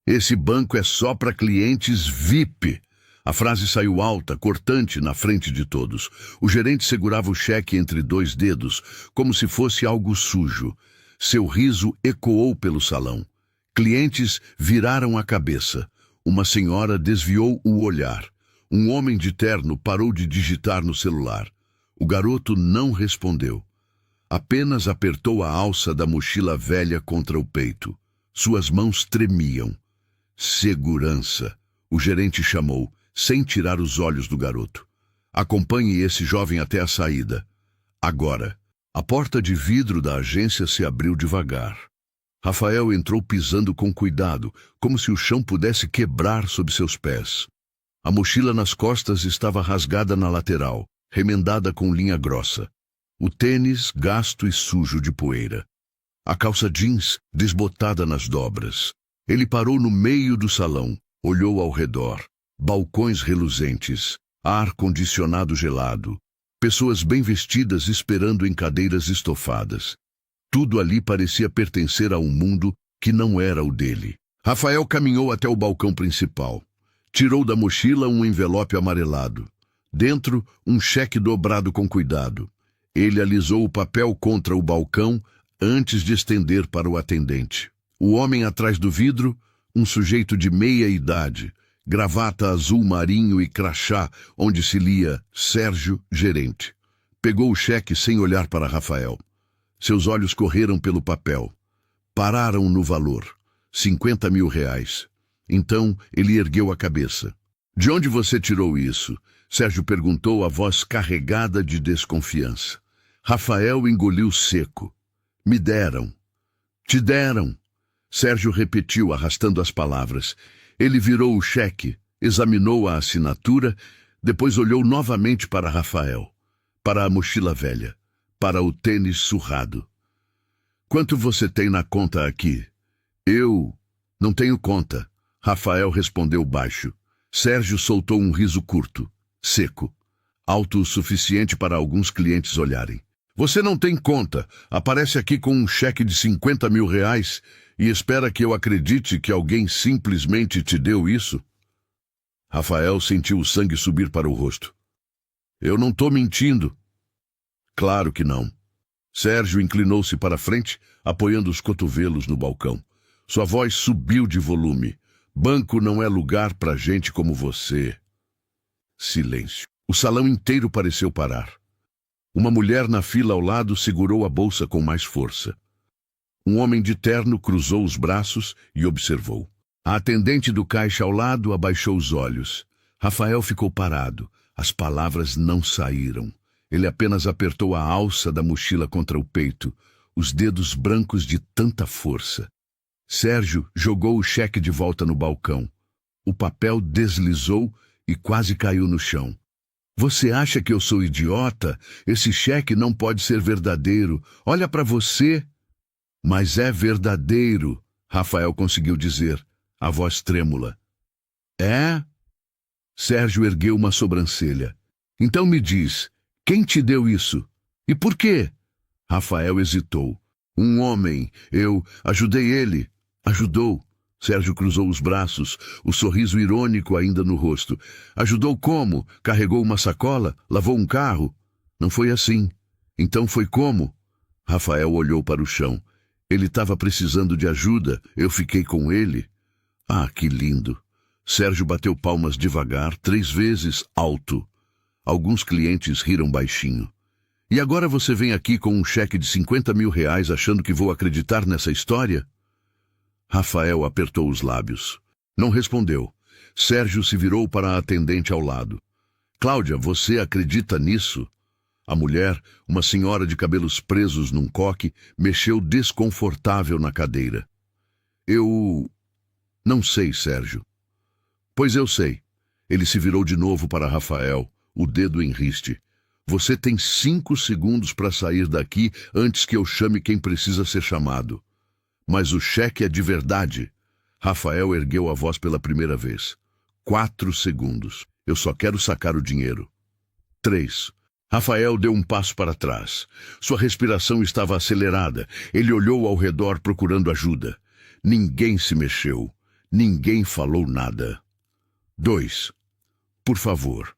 Esse banco é só para clientes VIP. A frase saiu alta, cortante, na frente de todos. O gerente segurava o cheque entre dois dedos, como se fosse algo sujo. Seu riso ecoou pelo salão. Clientes viraram a cabeça. Uma senhora desviou o olhar. Um homem de terno parou de digitar no celular. O garoto não respondeu. Apenas apertou a alça da mochila velha contra o peito. Suas mãos tremiam. Segurança, o gerente chamou, sem tirar os olhos do garoto. Acompanhe esse jovem até a saída. Agora. A porta de vidro da agência se abriu devagar. Rafael entrou pisando com cuidado, como se o chão pudesse quebrar sob seus pés. A mochila nas costas estava rasgada na lateral, remendada com linha grossa. O tênis gasto e sujo de poeira. A calça jeans desbotada nas dobras. Ele parou no meio do salão, olhou ao redor. Balcões reluzentes, ar-condicionado gelado. Pessoas bem vestidas esperando em cadeiras estofadas. Tudo ali parecia pertencer a um mundo que não era o dele. Rafael caminhou até o balcão principal. Tirou da mochila um envelope amarelado. Dentro, um cheque dobrado com cuidado. Ele alisou o papel contra o balcão antes de estender para o atendente. O homem atrás do vidro, um sujeito de meia-idade, gravata azul marinho e crachá, onde se lia Sérgio, gerente. Pegou o cheque sem olhar para Rafael. Seus olhos correram pelo papel. Pararam no valor. 50 mil reais. Então ele ergueu a cabeça. De onde você tirou isso? Sérgio perguntou, a voz carregada de desconfiança. Rafael engoliu seco. Me deram. Te deram. Sérgio repetiu, arrastando as palavras. Ele virou o cheque, examinou a assinatura, depois olhou novamente para Rafael, para a mochila velha, para o tênis surrado. Quanto você tem na conta aqui? Eu não tenho conta, Rafael respondeu baixo. Sérgio soltou um riso curto, seco, alto o suficiente para alguns clientes olharem. Você não tem conta, aparece aqui com um cheque de 50 mil reais e espera que eu acredite que alguém simplesmente te deu isso? Rafael sentiu o sangue subir para o rosto. Eu não estou mentindo. Claro que não. Sérgio inclinou-se para frente, apoiando os cotovelos no balcão. Sua voz subiu de volume. Banco não é lugar para gente como você. Silêncio. O salão inteiro pareceu parar. Uma mulher na fila ao lado segurou a bolsa com mais força. Um homem de terno cruzou os braços e observou. A atendente do caixa ao lado abaixou os olhos. Rafael ficou parado. As palavras não saíram. Ele apenas apertou a alça da mochila contra o peito, os dedos brancos de tanta força. Sérgio jogou o cheque de volta no balcão. O papel deslizou e quase caiu no chão. Você acha que eu sou idiota? Esse cheque não pode ser verdadeiro. Olha para você. Mas é verdadeiro, Rafael conseguiu dizer, a voz trêmula. É? Sérgio ergueu uma sobrancelha. Então me diz, quem te deu isso? E por quê? Rafael hesitou. Um homem, eu ajudei ele. Ajudou. Sérgio cruzou os braços, o sorriso irônico ainda no rosto. Ajudou como? Carregou uma sacola? Lavou um carro? Não foi assim. Então foi como? Rafael olhou para o chão. Ele estava precisando de ajuda, eu fiquei com ele. Ah, que lindo. Sérgio bateu palmas devagar, 3 vezes alto. Alguns clientes riram baixinho. E agora você vem aqui com um cheque de 50 mil reais achando que vou acreditar nessa história? Rafael apertou os lábios. Não respondeu. Sérgio se virou para a atendente ao lado. Cláudia, você acredita nisso? A mulher, uma senhora de cabelos presos num coque, mexeu desconfortável na cadeira. Eu não sei, Sérgio. Pois eu sei. Ele se virou de novo para Rafael, o dedo em riste. Você tem 5 segundos para sair daqui antes que eu chame quem precisa ser chamado. Mas o cheque é de verdade. Rafael ergueu a voz pela primeira vez. 4 segundos. Eu só quero sacar o dinheiro. 3. Rafael deu um passo para trás. Sua respiração estava acelerada. Ele olhou ao redor procurando ajuda. Ninguém se mexeu. Ninguém falou nada. 2. Por favor.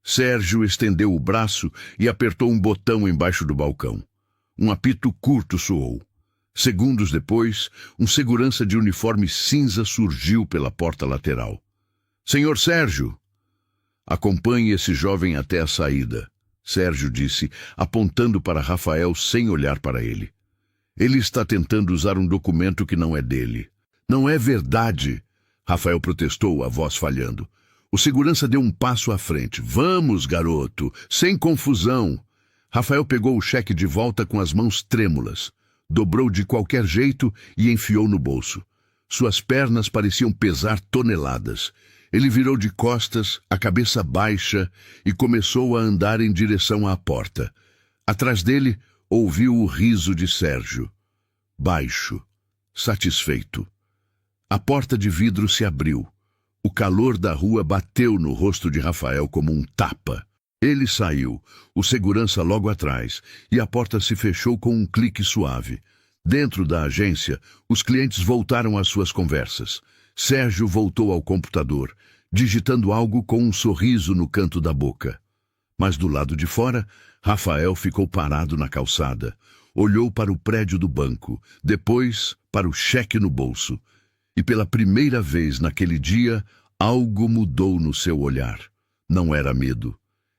Sérgio estendeu o braço e apertou um botão embaixo do balcão. Um apito curto soou. Segundos depois, um segurança de uniforme cinza surgiu pela porta lateral. Senhor Sérgio! Acompanhe esse jovem até a saída, Sérgio disse, apontando para Rafael sem olhar para ele. Ele está tentando usar um documento que não é dele. Não é verdade, Rafael protestou, a voz falhando. O segurança deu um passo à frente. Vamos, garoto, sem confusão. Rafael pegou o cheque de volta com as mãos trêmulas. Dobrou de qualquer jeito e enfiou no bolso. Suas pernas pareciam pesar toneladas. Ele virou de costas, a cabeça baixa, e começou a andar em direção à porta. Atrás dele, ouviu o riso de Sérgio. Baixo, satisfeito. A porta de vidro se abriu. O calor da rua bateu no rosto de Rafael como um tapa. Ele saiu, o segurança logo atrás, e a porta se fechou com um clique suave. Dentro da agência, os clientes voltaram às suas conversas. Sérgio voltou ao computador, digitando algo com um sorriso no canto da boca. Mas do lado de fora, Rafael ficou parado na calçada. Olhou para o prédio do banco, depois para o cheque no bolso. E pela primeira vez naquele dia, algo mudou no seu olhar. Não era medo.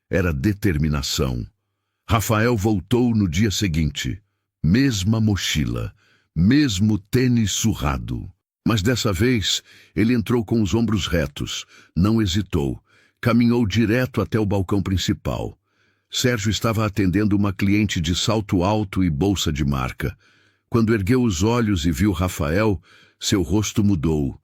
Era determinação. Rafael voltou no dia seguinte. Mesma mochila, mesmo tênis surrado. Mas dessa vez, ele entrou com os ombros retos. Não hesitou. Caminhou direto até o balcão principal. Sérgio estava atendendo uma cliente de salto alto e bolsa de marca. Quando ergueu os olhos e viu Rafael, seu rosto mudou.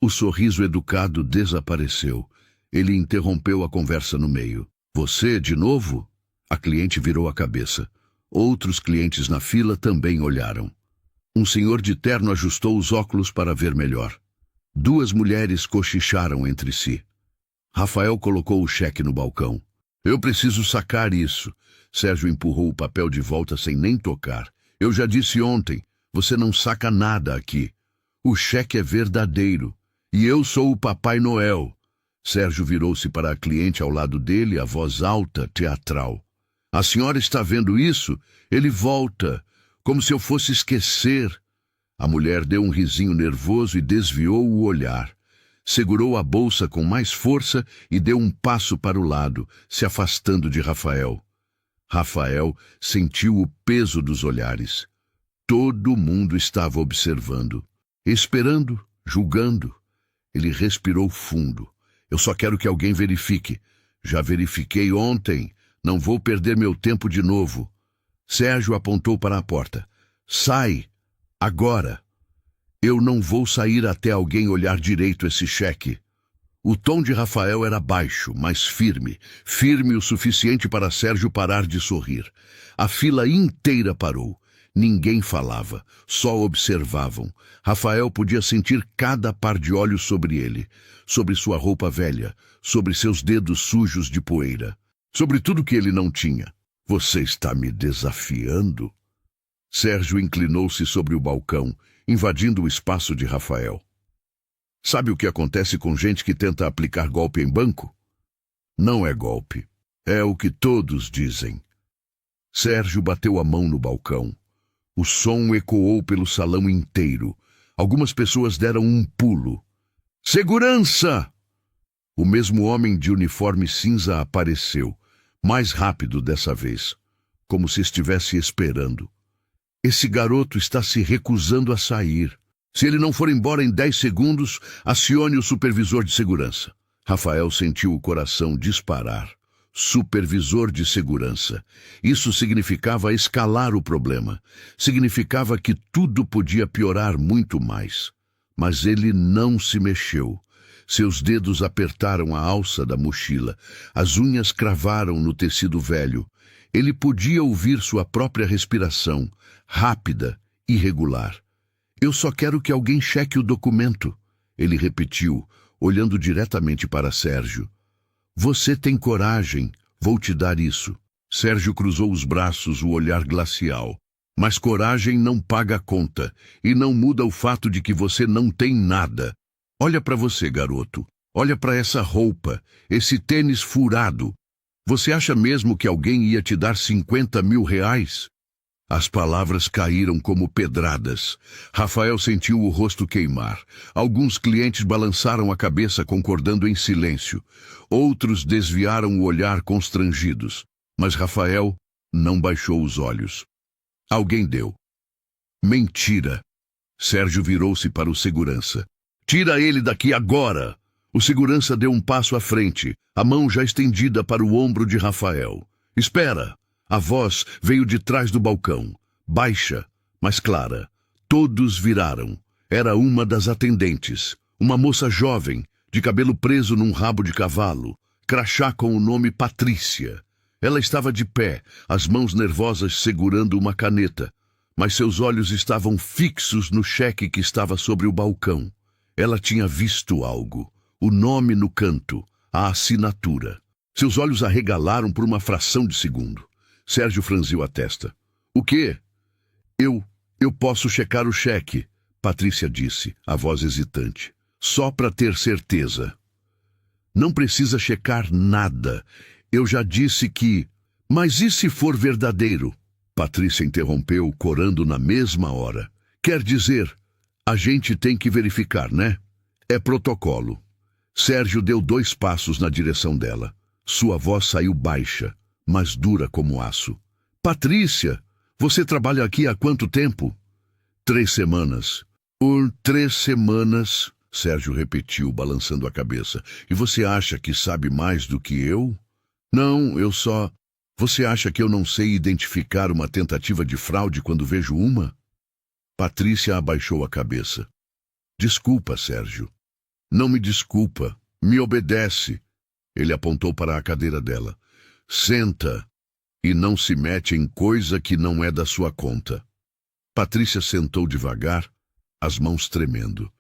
O sorriso educado desapareceu. Ele interrompeu a conversa no meio. Você, de novo? A cliente virou a cabeça. Outros clientes na fila também olharam. Um senhor de terno ajustou os óculos para ver melhor. 2 mulheres cochicharam entre si. Rafael colocou o cheque no balcão. Eu preciso sacar isso. Sérgio empurrou o papel de volta sem nem tocar. Eu já disse ontem, você não saca nada aqui. O cheque é verdadeiro. E eu sou o Papai Noel. Sérgio virou-se para a cliente ao lado dele, a voz alta, teatral. A senhora está vendo isso? Ele volta, como se eu fosse esquecer. A mulher deu um risinho nervoso e desviou o olhar. Segurou a bolsa com mais força e deu um passo para o lado, se afastando de Rafael. Rafael sentiu o peso dos olhares. Todo mundo estava observando, esperando, julgando. Ele respirou fundo. Eu só quero que alguém verifique. Já verifiquei ontem. Não vou perder meu tempo de novo. Sérgio apontou para a porta. Sai! Agora! Eu não vou sair até alguém olhar direito esse cheque. O tom de Rafael era baixo, mas firme. Firme o suficiente para Sérgio parar de sorrir. A fila inteira parou. Ninguém falava, só observavam. Rafael podia sentir cada par de olhos sobre ele, sobre sua roupa velha, sobre seus dedos sujos de poeira, sobre tudo que ele não tinha. Você está me desafiando? Sérgio inclinou-se sobre o balcão, invadindo o espaço de Rafael. Sabe o que acontece com gente que tenta aplicar golpe em banco? Não é golpe. É o que todos dizem. Sérgio bateu a mão no balcão. O som ecoou pelo salão inteiro. Algumas pessoas deram um pulo. Segurança! O mesmo homem de uniforme cinza apareceu, mais rápido dessa vez, como se estivesse esperando. Esse garoto está se recusando a sair. Se ele não for embora em 10 segundos, acione o supervisor de segurança. Rafael sentiu o coração disparar. Supervisor de segurança. Isso significava escalar o problema. Significava que tudo podia piorar muito mais. Mas ele não se mexeu. Seus dedos apertaram a alça da mochila. As unhas cravaram no tecido velho. Ele podia ouvir sua própria respiração, rápida, irregular. Eu só quero que alguém cheque o documento, ele repetiu, olhando diretamente para Sérgio. Você tem coragem, vou te dar isso. Sérgio cruzou os braços, o olhar glacial. Mas coragem não paga a conta, e não muda o fato de que você não tem nada. Olha para você, garoto. Olha para essa roupa, esse tênis furado. Você acha mesmo que alguém ia te dar 50 mil reais? As palavras caíram como pedradas. Rafael sentiu o rosto queimar. Alguns clientes balançaram a cabeça concordando em silêncio. Outros desviaram o olhar constrangidos. Mas Rafael não baixou os olhos. Alguém deu. Mentira. Sérgio virou-se para o segurança. Tira ele daqui agora! O segurança deu um passo à frente, a mão já estendida para o ombro de Rafael. Espera! A voz veio de trás do balcão, baixa, mas clara. Todos viraram. Era uma das atendentes, uma moça jovem, de cabelo preso num rabo de cavalo, crachá com o nome Patrícia. Ela estava de pé, as mãos nervosas segurando uma caneta, mas seus olhos estavam fixos no cheque que estava sobre o balcão. Ela tinha visto algo, o nome no canto, a assinatura. Seus olhos arregalaram por uma fração de segundo. Sérgio franziu a testa. O quê? Eu posso checar o cheque, Patrícia disse, a voz hesitante. Só para ter certeza. Não precisa checar nada. Eu já disse que... Mas e se for verdadeiro? Patrícia interrompeu, corando na mesma hora. Quer dizer, a gente tem que verificar, né? É protocolo. Sérgio deu 2 passos na direção dela. Sua voz saiu baixa, mas dura como aço. Patrícia, você trabalha aqui há quanto tempo? 3 semanas. 3 semanas, Sérgio repetiu, balançando a cabeça. E você acha que sabe mais do que eu? Não, eu só... Você acha que eu não sei identificar uma tentativa de fraude quando vejo uma? Patrícia abaixou a cabeça. Desculpa, Sérgio. Não me desculpa. Me obedece. Ele apontou para a cadeira dela. Senta e não se mete em coisa que não é da sua conta. Patrícia sentou devagar, as mãos tremendo.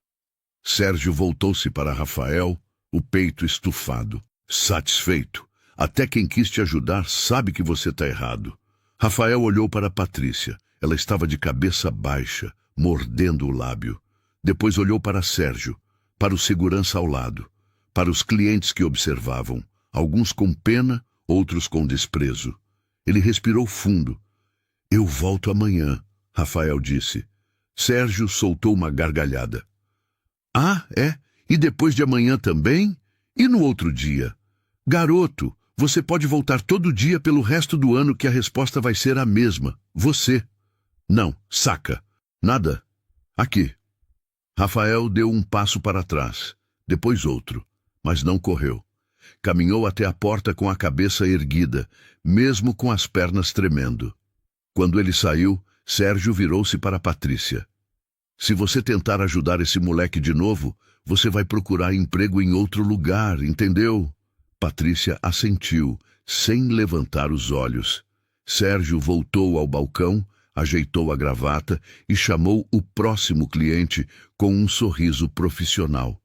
Sérgio voltou-se para Rafael, o peito estufado. Satisfeito. Até quem quis te ajudar sabe que você está errado. Rafael olhou para Patrícia. Ela estava de cabeça baixa, mordendo o lábio. Depois olhou para Sérgio, para o segurança ao lado, para os clientes que observavam, alguns com pena, outros com desprezo. Ele respirou fundo. Eu volto amanhã, Rafael disse. Sérgio soltou uma gargalhada. Ah, é? E depois de amanhã também? E no outro dia? Garoto, você pode voltar todo dia pelo resto do ano que a resposta vai ser a mesma. Você. Não, saca. Nada. Aqui. Rafael deu um passo para trás, depois outro, mas não correu. Caminhou até a porta com a cabeça erguida, mesmo com as pernas tremendo. Quando ele saiu, Sérgio virou-se para Patrícia. Se você tentar ajudar esse moleque de novo, você vai procurar emprego em outro lugar, entendeu? Patrícia assentiu, sem levantar os olhos. Sérgio voltou ao balcão, ajeitou a gravata e chamou o próximo cliente com um sorriso profissional.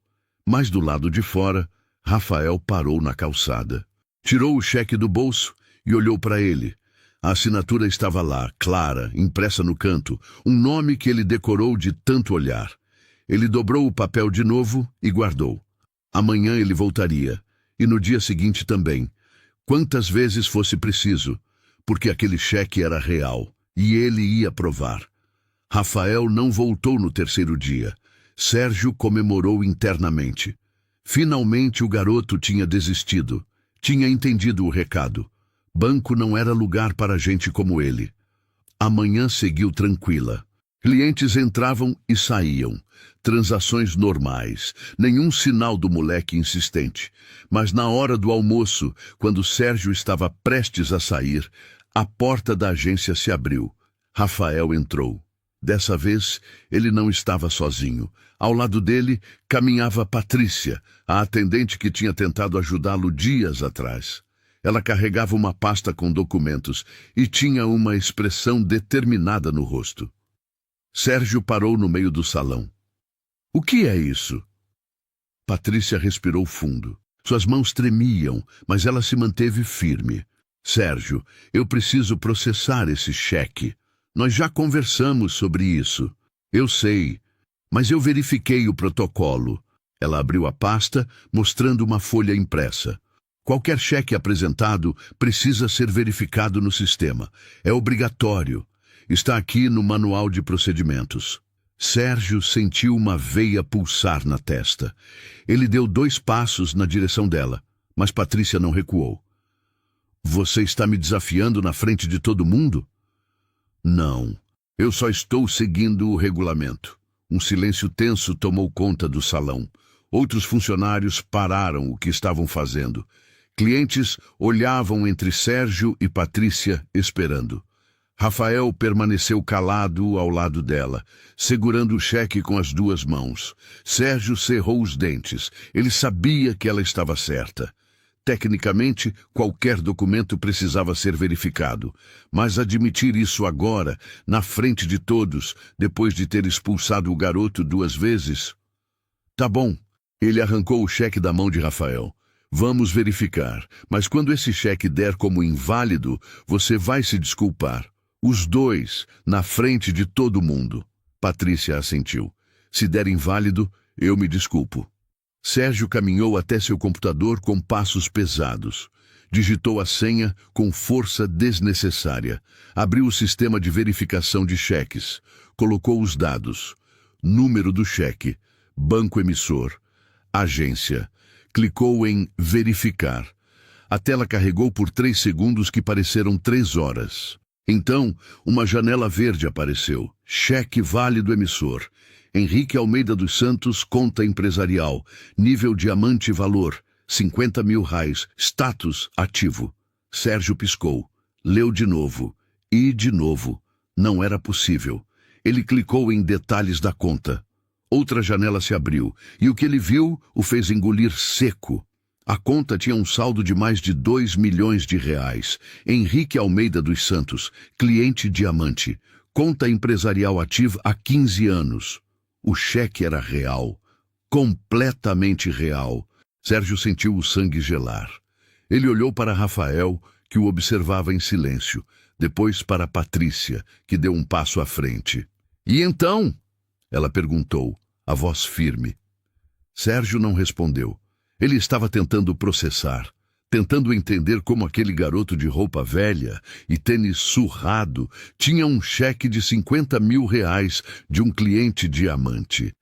Mas do lado de fora, Rafael parou na calçada. Tirou o cheque do bolso e olhou para ele. A assinatura estava lá, clara, impressa no canto, um nome que ele decorou de tanto olhar. Ele dobrou o papel de novo e guardou. Amanhã ele voltaria, e no dia seguinte também, quantas vezes fosse preciso, porque aquele cheque era real. E ele ia provar. Rafael não voltou no 3º dia. Sérgio comemorou internamente. Finalmente o garoto tinha desistido. Tinha entendido o recado. Banco não era lugar para gente como ele. A manhã seguiu tranquila. Clientes entravam e saíam. Transações normais. Nenhum sinal do moleque insistente. Mas na hora do almoço, quando Sérgio estava prestes a sair, a porta da agência se abriu. Rafael entrou. Dessa vez, ele não estava sozinho. Ao lado dele, caminhava Patrícia, a atendente que tinha tentado ajudá-lo dias atrás. Ela carregava uma pasta com documentos e tinha uma expressão determinada no rosto. Sérgio parou no meio do salão. O que é isso? Patrícia respirou fundo. Suas mãos tremiam, mas ela se manteve firme. Sérgio, eu preciso processar esse cheque. Nós já conversamos sobre isso. Eu sei, mas eu verifiquei o protocolo. Ela abriu a pasta, mostrando uma folha impressa. Qualquer cheque apresentado precisa ser verificado no sistema. É obrigatório. Está aqui no manual de procedimentos. Sérgio sentiu uma veia pulsar na testa. Ele deu 2 passos na direção dela, mas Patrícia não recuou. Você está me desafiando na frente de todo mundo? Não. Eu só estou seguindo o regulamento. Um silêncio tenso tomou conta do salão. Outros funcionários pararam o que estavam fazendo. Clientes olhavam entre Sérgio e Patrícia, esperando. Rafael permaneceu calado ao lado dela, segurando o cheque com as 2 mãos. Sérgio cerrou os dentes. Ele sabia que ela estava certa. Tecnicamente, qualquer documento precisava ser verificado, mas admitir isso agora, na frente de todos, depois de ter expulsado o garoto 2 vezes... Tá bom. Ele arrancou o cheque da mão de Rafael. Vamos verificar, mas quando esse cheque der como inválido, você vai se desculpar. Os 2, na frente de todo mundo. Patrícia assentiu. Se der inválido, eu me desculpo. Sérgio caminhou até seu computador com passos pesados. Digitou a senha com força desnecessária. Abriu o sistema de verificação de cheques. Colocou os dados. Número do cheque. Banco emissor. Agência. Clicou em verificar. A tela carregou por 3 segundos que pareceram 3 horas. Então, uma janela verde apareceu. Cheque válido emissor. Henrique Almeida dos Santos, conta empresarial. Nível diamante valor, R$50 mil. Status ativo. Sérgio piscou. Leu de novo. E de novo. Não era possível. Ele clicou em detalhes da conta. Outra janela se abriu, e o que ele viu o fez engolir seco. A conta tinha um saldo de mais de R$2 milhões. Henrique Almeida dos Santos, cliente diamante. Conta empresarial ativa há 15 anos. O cheque era real. Completamente real. Sérgio sentiu o sangue gelar. Ele olhou para Rafael, que o observava em silêncio. Depois para Patrícia, que deu um passo à frente. E então? Ela perguntou, a voz firme. Sérgio não respondeu. Ele estava tentando processar, tentando entender como aquele garoto de roupa velha e tênis surrado tinha um cheque de R$50 mil de um cliente diamante.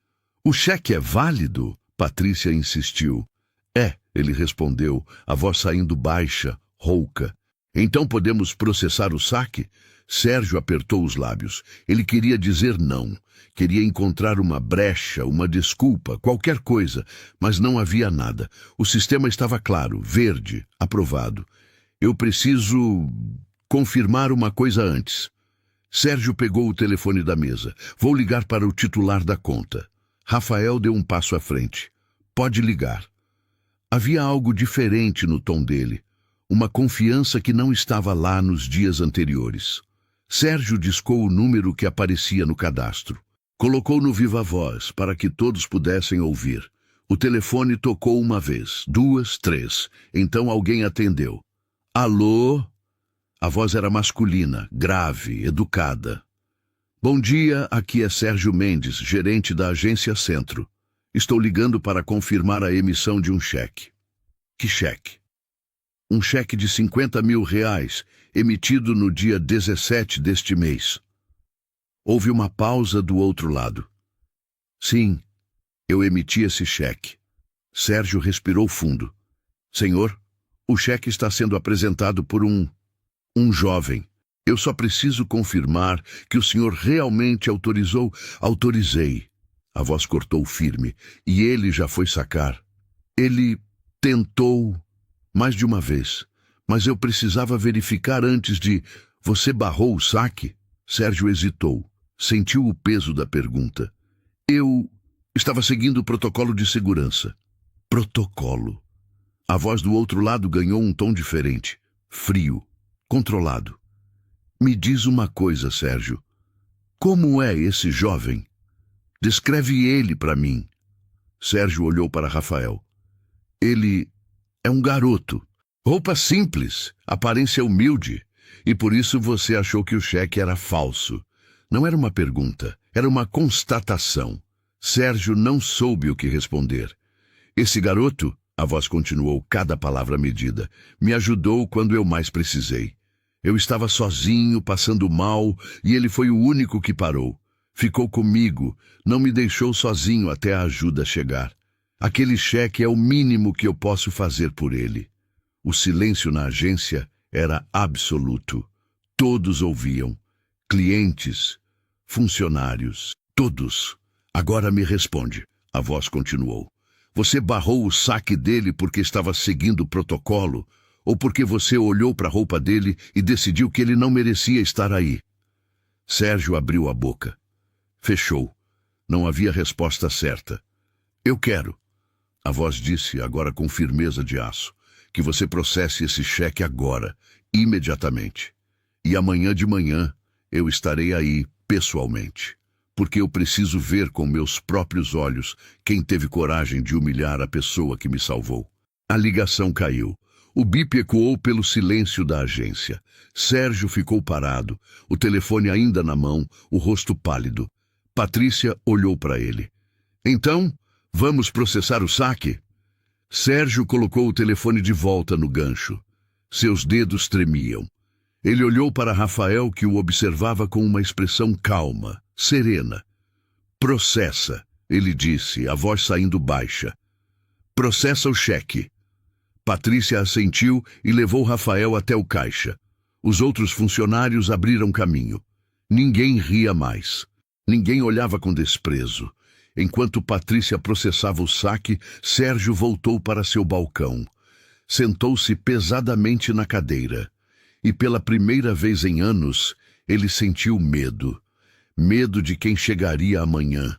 O cheque é válido? Patrícia insistiu. É, ele respondeu, a voz saindo baixa, rouca. Então podemos processar o saque? Sérgio apertou os lábios. Ele queria dizer não. Queria encontrar uma brecha, uma desculpa, qualquer coisa, mas não havia nada. O sistema estava claro, verde, aprovado. Eu preciso confirmar uma coisa antes. Sérgio pegou o telefone da mesa. Vou ligar para o titular da conta. Rafael deu um passo à frente. Pode ligar. Havia algo diferente no tom dele. Uma confiança que não estava lá nos dias anteriores. Sérgio discou o número que aparecia no cadastro. Colocou no viva-voz para que todos pudessem ouvir. O telefone tocou 1 vez, 2, 3. Então alguém atendeu. Alô? A voz era masculina, grave, educada. Bom dia, aqui é Sérgio Mendes, gerente da Agência Centro. Estou ligando para confirmar a emissão de um cheque. Que cheque? Um cheque de R$50 mil, emitido no dia 17 deste mês. Houve uma pausa do outro lado. Sim, eu emiti esse cheque. Sérgio respirou fundo. Senhor, o cheque está sendo apresentado por um jovem. Eu só preciso confirmar que o senhor realmente autorizou. Autorizei. A voz cortou firme, e ele já foi sacar. Ele tentou mais de uma vez, mas eu precisava verificar antes de... Você barrou o saque? Sérgio hesitou. Sentiu o peso da pergunta. Eu estava seguindo o protocolo de segurança. Protocolo. A voz do outro lado ganhou um tom diferente. Frio. Controlado. Me diz uma coisa, Sérgio. Como é esse jovem? Descreve ele para mim. Sérgio olhou para Rafael. Ele é um garoto. Roupa simples, aparência humilde. E por isso você achou que o cheque era falso. Não era uma pergunta, era uma constatação. Sérgio não soube o que responder. Esse garoto, a voz continuou, cada palavra medida, me ajudou quando eu mais precisei. Eu estava sozinho, passando mal, e ele foi o único que parou. Ficou comigo, não me deixou sozinho até a ajuda chegar. Aquele cheque é o mínimo que eu posso fazer por ele. O silêncio na agência era absoluto. Todos ouviam. Clientes, funcionários, todos. Agora me responde, a voz continuou. Você barrou o saque dele porque estava seguindo o protocolo ou porque você olhou para a roupa dele e decidiu que ele não merecia estar aí? Sérgio abriu a boca. Fechou. Não havia resposta certa. Eu quero, a voz disse, agora com firmeza de aço, que você processe esse cheque agora, imediatamente. E amanhã de manhã eu estarei aí pessoalmente, porque eu preciso ver com meus próprios olhos quem teve coragem de humilhar a pessoa que me salvou. A ligação caiu. O bip ecoou pelo silêncio da agência. Sérgio ficou parado, o telefone ainda na mão, o rosto pálido. Patrícia olhou para ele. Então, vamos processar o saque? Sérgio colocou o telefone de volta no gancho. Seus dedos tremiam. Ele olhou para Rafael, que o observava com uma expressão calma, serena. Processa, ele disse, a voz saindo baixa. Processa o cheque. Patrícia assentiu e levou Rafael até o caixa. Os outros funcionários abriram caminho. Ninguém ria mais. Ninguém olhava com desprezo. Enquanto Patrícia processava o saque, Sérgio voltou para seu balcão. Sentou-se pesadamente na cadeira. E pela primeira vez em anos, ele sentiu medo. Medo de quem chegaria amanhã.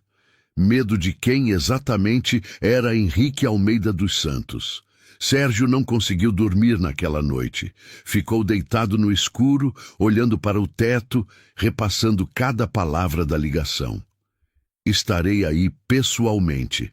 Medo de quem exatamente era Henrique Almeida dos Santos. Sérgio não conseguiu dormir naquela noite. Ficou deitado no escuro, olhando para o teto, repassando cada palavra da ligação. Estarei aí pessoalmente.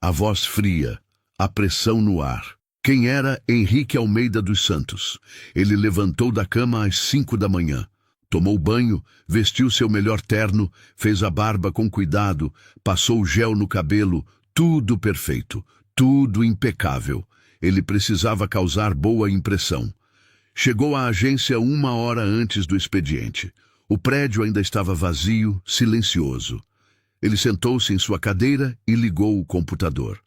A voz fria, a pressão no ar. Quem era Henrique Almeida dos Santos? Ele levantou da cama às 5 da manhã. Tomou banho, vestiu seu melhor terno, fez a barba com cuidado, passou o gel no cabelo, tudo perfeito, tudo impecável. Ele precisava causar boa impressão. Chegou à agência 1 hora antes do expediente. O prédio ainda estava vazio, silencioso. Ele sentou-se em sua cadeira e ligou o computador.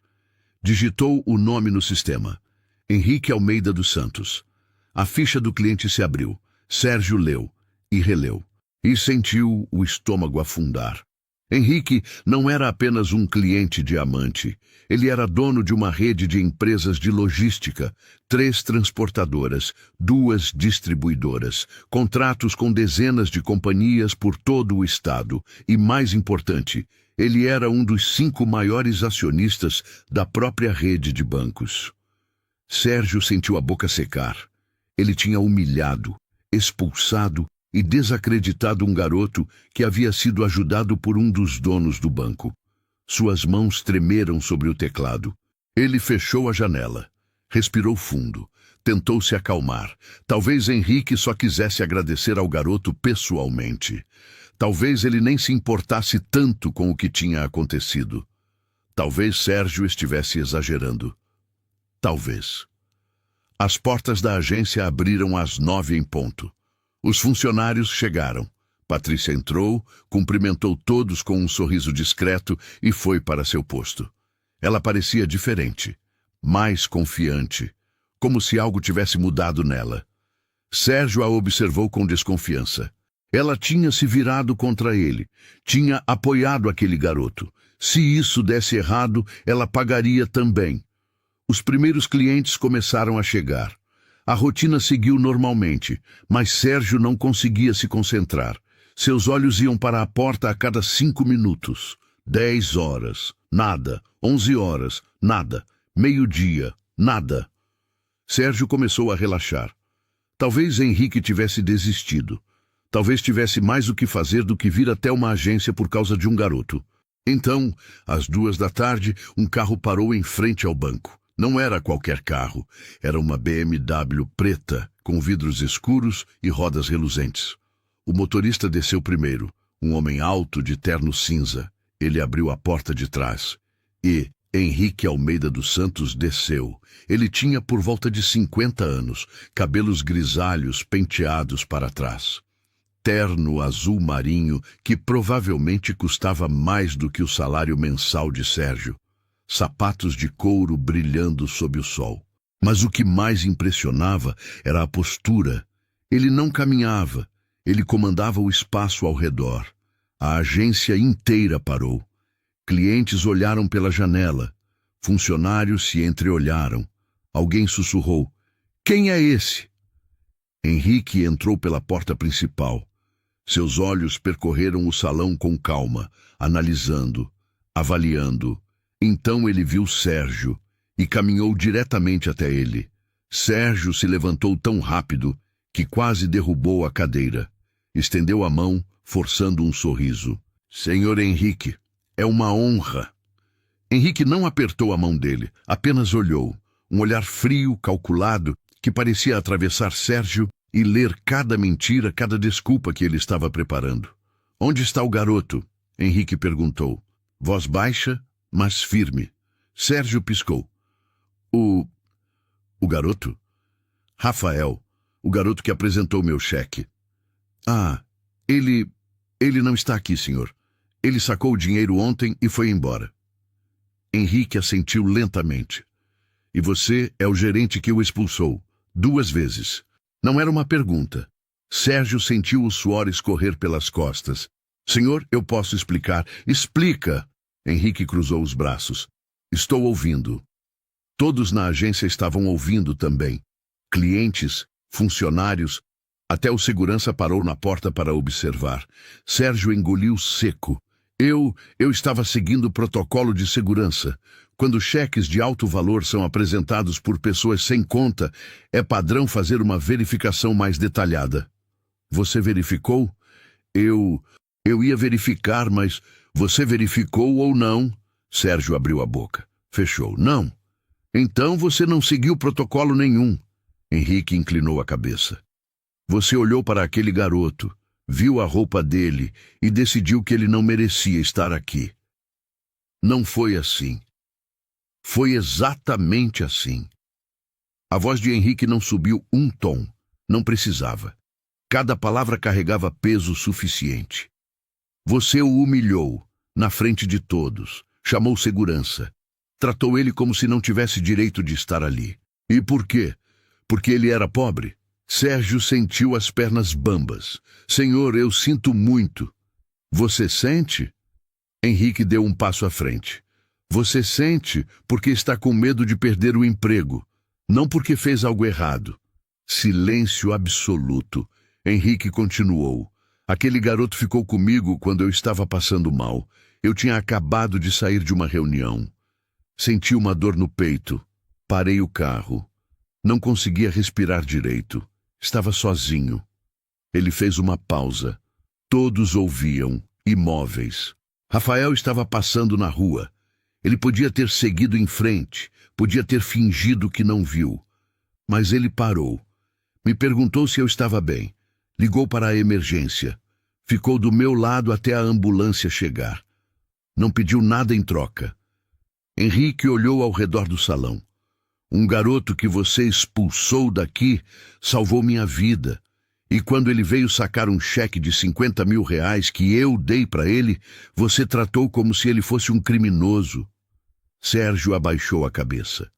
Digitou o nome no sistema. Henrique Almeida dos Santos. A ficha do cliente se abriu. Sérgio leu e releu. E sentiu o estômago afundar. Henrique não era apenas um cliente diamante. Ele era dono de uma rede de empresas de logística, 3 transportadoras, 2 distribuidoras, contratos com dezenas de companhias por todo o estado. E, mais importante, ele era um dos 5 maiores acionistas da própria rede de bancos. Sérgio sentiu a boca secar. Ele tinha humilhado, expulsado e desacreditado um garoto que havia sido ajudado por um dos donos do banco. Suas mãos tremeram sobre o teclado. Ele fechou a janela. Respirou fundo. Tentou se acalmar. Talvez Henrique só quisesse agradecer ao garoto pessoalmente. Talvez ele nem se importasse tanto com o que tinha acontecido. Talvez Sérgio estivesse exagerando. Talvez. As portas da agência abriram às 9 em ponto. Os funcionários chegaram. Patrícia entrou, cumprimentou todos com um sorriso discreto e foi para seu posto. Ela parecia diferente, mais confiante, como se algo tivesse mudado nela. Sérgio a observou com desconfiança. Ela tinha se virado contra ele, tinha apoiado aquele garoto. Se isso desse errado, ela pagaria também. Os primeiros clientes começaram a chegar. A rotina seguiu normalmente, mas Sérgio não conseguia se concentrar. Seus olhos iam para a porta a cada 5 minutos. 10 horas, nada. 11 horas, nada. Meio-dia, nada. Sérgio começou a relaxar. Talvez Henrique tivesse desistido. Talvez tivesse mais o que fazer do que vir até uma agência por causa de um garoto. Então, às 2 da tarde, um carro parou em frente ao banco. Não era qualquer carro. Era uma BMW preta, com vidros escuros e rodas reluzentes. O motorista desceu primeiro, um homem alto de terno cinza. Ele abriu a porta de trás. E, Henrique Almeida dos Santos desceu. Ele tinha por volta de 50 anos, cabelos grisalhos penteados para trás. Terno azul marinho que provavelmente custava mais do que o salário mensal de Sérgio. Sapatos de couro brilhando sob o sol. Mas o que mais impressionava era a postura. Ele não caminhava, ele comandava o espaço ao redor. A agência inteira parou. Clientes olharam pela janela. Funcionários se entreolharam. Alguém sussurrou: "Quem é esse?" Henrique entrou pela porta principal. Seus olhos percorreram o salão com calma, analisando, avaliando. Então ele viu Sérgio e caminhou diretamente até ele. Sérgio se levantou tão rápido que quase derrubou a cadeira. Estendeu a mão, forçando um sorriso. "Senhor Henrique, é uma honra." Henrique não apertou a mão dele, apenas olhou. Um olhar frio, calculado, que parecia atravessar Sérgio e ler cada mentira, cada desculpa que ele estava preparando. "Onde está o garoto?" Henrique perguntou. Voz baixa, mas firme. Sérgio piscou. O garoto? Rafael, o garoto que apresentou meu cheque." "Ah, ele não está aqui, senhor. Ele sacou o dinheiro ontem e foi embora." Henrique assentiu lentamente. "E você é o gerente que o expulsou 2 vezes." Não era uma pergunta. Sérgio sentiu o suor escorrer pelas costas. "Senhor, eu posso explicar." "Explica!" Henrique cruzou os braços. "Estou ouvindo." Todos na agência estavam ouvindo também. Clientes, funcionários, até o segurança parou na porta para observar. Sérgio engoliu seco. Eu estava seguindo o protocolo de segurança. Quando cheques de alto valor são apresentados por pessoas sem conta, é padrão fazer uma verificação mais detalhada." "Você verificou?" Eu ia verificar, mas você verificou ou não?" Sérgio abriu a boca. Fechou. "Não." "Então você não seguiu protocolo nenhum." Henrique inclinou a cabeça. "Você olhou para aquele garoto, viu a roupa dele e decidiu que ele não merecia estar aqui." "Não foi assim." "Foi exatamente assim." A voz de Henrique não subiu um tom. Não precisava. Cada palavra carregava peso suficiente. "Você o humilhou, na frente de todos, chamou segurança. Tratou ele como se não tivesse direito de estar ali. E por quê? Porque ele era pobre?" Sérgio sentiu as pernas bambas. "Senhor, eu sinto muito." "Você sente?" Henrique deu um passo à frente. "Você sente porque está com medo de perder o emprego, não porque fez algo errado." Silêncio absoluto. Henrique continuou. "Aquele garoto ficou comigo quando eu estava passando mal. Eu tinha acabado de sair de uma reunião. Senti uma dor no peito. Parei o carro. Não conseguia respirar direito. Estava sozinho." Ele fez uma pausa. Todos ouviam, imóveis. Rafael estava passando na rua. Ele podia ter seguido em frente, podia ter fingido que não viu. Mas ele parou. Me perguntou se eu estava bem. Ligou para a emergência. Ficou do meu lado até a ambulância chegar. Não pediu nada em troca. Henrique olhou ao redor do salão. "Um garoto que você expulsou daqui salvou minha vida. E quando ele veio sacar um cheque de 50 mil reais que eu dei para ele, você tratou como se ele fosse um criminoso." Sérgio abaixou a cabeça.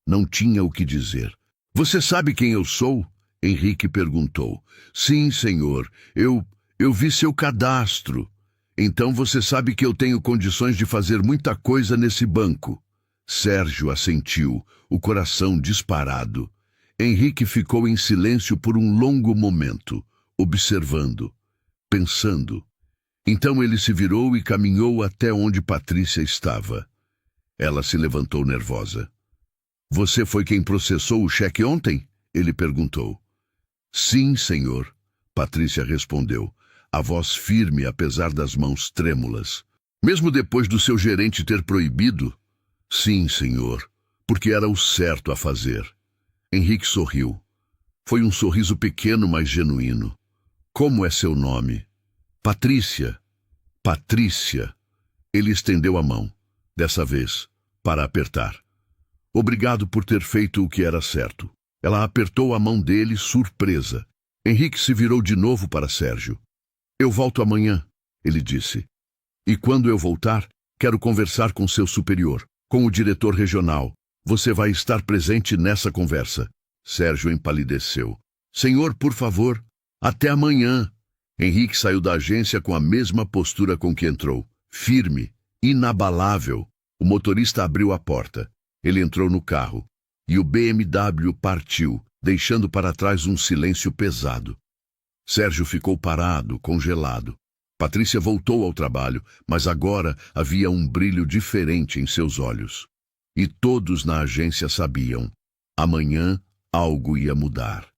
Não tinha o que dizer. "Você sabe quem eu sou?" Henrique perguntou. "Sim, senhor. Eu vi seu cadastro. Então você sabe que eu tenho condições de fazer muita coisa nesse banco." Sérgio assentiu, o coração disparado. Henrique ficou em silêncio por um longo momento, observando, pensando. Então ele se virou e caminhou até onde Patrícia estava. Ela se levantou nervosa. "Você foi quem processou o cheque ontem?" ele perguntou. "Sim, senhor," Patrícia respondeu, a voz firme apesar das mãos trêmulas. "Mesmo depois do seu gerente ter proibido?" "Sim, senhor, porque era o certo a fazer." Henrique sorriu. Foi um sorriso pequeno, mas genuíno. "Como é seu nome?" "Patrícia." "Patrícia." Ele estendeu a mão. Dessa vez, para apertar. Obrigado por ter feito o que era certo. Ela apertou a mão dele, surpresa. Henrique se virou de novo para Sérgio. Eu volto amanhã, ele disse. E quando eu voltar, quero conversar com seu superior, com o diretor regional. Você vai estar presente nessa conversa. Sérgio empalideceu. Senhor, por favor, até amanhã. Henrique saiu da agência com a mesma postura com que entrou. Firme, inabalável. O motorista abriu a porta. Ele entrou no carro. E o BMW partiu, deixando para trás um silêncio pesado. Sérgio ficou parado, congelado. Patrícia voltou ao trabalho, mas agora havia um brilho diferente em seus olhos. E todos na agência sabiam. Amanhã algo ia mudar.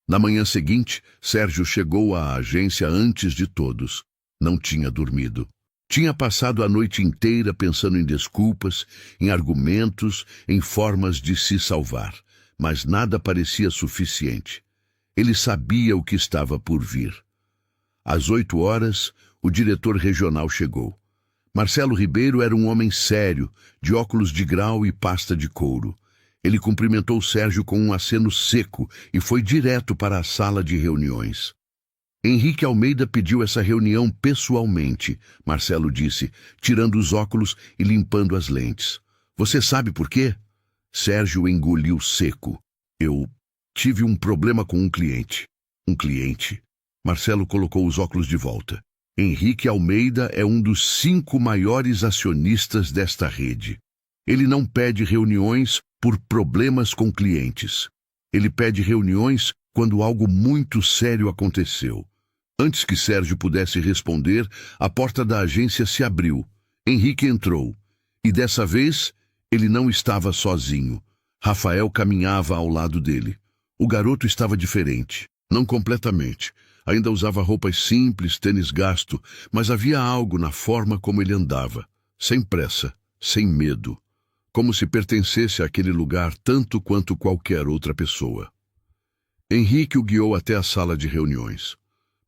Na manhã seguinte, Sérgio chegou à agência antes de todos. Não tinha dormido. Tinha passado a noite inteira pensando em desculpas, em argumentos, em formas de se salvar. Mas nada parecia suficiente. Ele sabia o que estava por vir. Às 8 horas, o diretor regional chegou. Marcelo Ribeiro era um homem sério, de óculos de grau e pasta de couro. Ele cumprimentou Sérgio com um aceno seco e foi direto para a sala de reuniões. Henrique Almeida pediu essa reunião pessoalmente, Marcelo disse, tirando os óculos e limpando as lentes. Você sabe por quê? Sérgio engoliu seco. Eu tive um problema com um cliente. Um cliente? Marcelo colocou os óculos de volta. Henrique Almeida é um dos 5 maiores acionistas desta rede. Ele não pede reuniões por problemas com clientes. Ele pede reuniões quando algo muito sério aconteceu. Antes que Sérgio pudesse responder, a porta da agência se abriu. Henrique entrou. E dessa vez, ele não estava sozinho. Rafael caminhava ao lado dele. O garoto estava diferente. Não completamente. Ainda usava roupas simples, tênis gasto, mas havia algo na forma como ele andava. Sem pressa, sem medo. Como se pertencesse àquele lugar tanto quanto qualquer outra pessoa. Henrique o guiou até a sala de reuniões.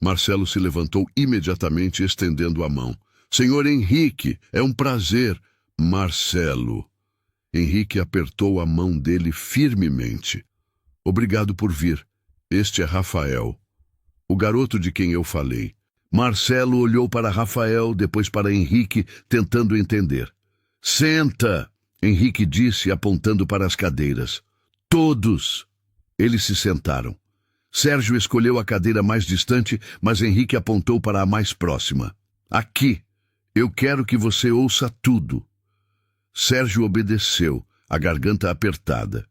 Marcelo se levantou imediatamente, estendendo a mão. Senhor Henrique, é um prazer. Marcelo. Henrique apertou a mão dele firmemente. Obrigado por vir. Este é Rafael, o garoto de quem eu falei. Marcelo olhou para Rafael, depois para Henrique, tentando entender. Senta, Henrique disse, apontando para as cadeiras. Todos. Eles se sentaram. Sérgio escolheu a cadeira mais distante, mas Henrique apontou para a mais próxima. Aqui. Eu quero que você ouça tudo. Sérgio obedeceu, a garganta apertada.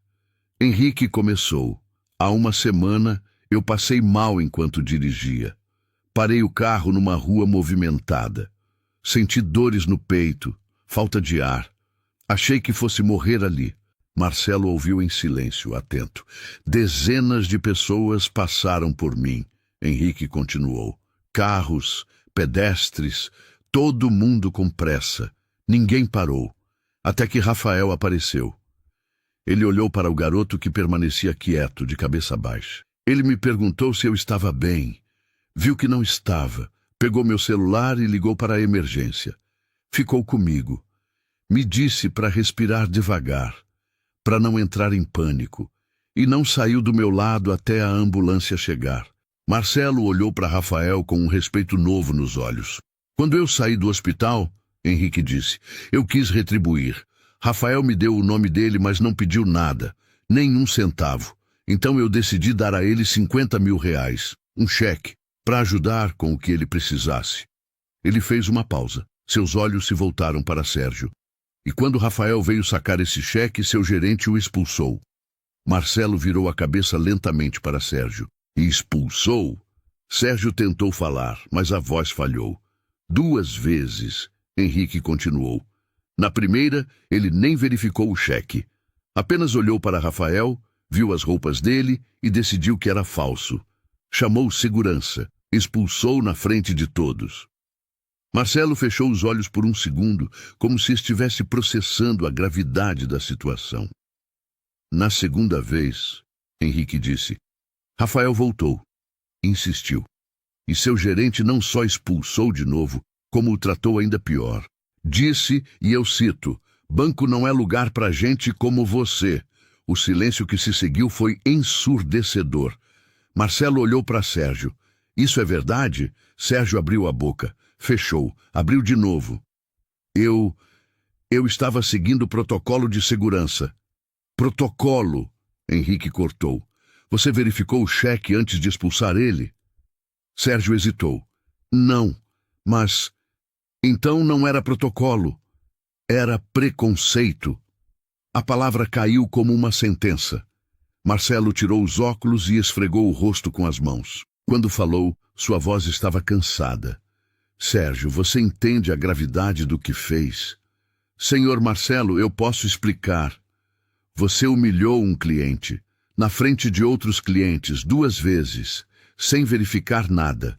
Henrique começou. Há uma semana, eu passei mal enquanto dirigia. Parei o carro numa rua movimentada. Senti dores no peito, falta de ar. Achei que fosse morrer ali. Marcelo ouviu em silêncio, atento. Dezenas de pessoas passaram por mim. Henrique continuou. Carros, pedestres, todo mundo com pressa. Ninguém parou. Até que Rafael apareceu. Ele olhou para o garoto que permanecia quieto, de cabeça baixa. Ele me perguntou se eu estava bem. Viu que não estava. Pegou meu celular e ligou para a emergência. Ficou comigo. Me disse para respirar devagar, para não entrar em pânico, e não saiu do meu lado até a ambulância chegar. Marcelo olhou para Rafael com um respeito novo nos olhos. Quando eu saí do hospital, Henrique disse, eu quis retribuir. Rafael me deu o nome dele, mas não pediu nada, nem um centavo. Então eu decidi dar a ele 50 mil reais, um cheque, para ajudar com o que ele precisasse. Ele fez uma pausa. Seus olhos se voltaram para Sérgio. E quando Rafael veio sacar esse cheque, seu gerente o expulsou. Marcelo virou a cabeça lentamente para Sérgio. E expulsou? Sérgio tentou falar, mas a voz falhou. 2 vezes, Henrique continuou. Na primeira, ele nem verificou o cheque. Apenas olhou para Rafael, viu as roupas dele e decidiu que era falso. Chamou segurança, expulsou na frente de todos. Marcelo fechou os olhos por um segundo, como se estivesse processando a gravidade da situação. Na segunda vez, Henrique disse, Rafael voltou. Insistiu. E seu gerente não só expulsou de novo, como o tratou ainda pior. Disse, e eu cito, Banco não é lugar para gente como você. O silêncio que se seguiu foi ensurdecedor. Marcelo olhou para Sérgio. Isso é verdade? Sérgio abriu a boca. Fechou. Abriu de novo. Eu estava seguindo o protocolo de segurança. Protocolo, Henrique cortou. Você verificou o cheque antes de expulsar ele? Sérgio hesitou. Não, mas... Então não era protocolo. Era preconceito. A palavra caiu como uma sentença. Marcelo tirou os óculos e esfregou o rosto com as mãos. Quando falou, sua voz estava cansada. Sérgio, você entende a gravidade do que fez? Senhor Marcelo, eu posso explicar. Você humilhou um cliente, na frente de outros clientes, 2 vezes, sem verificar nada.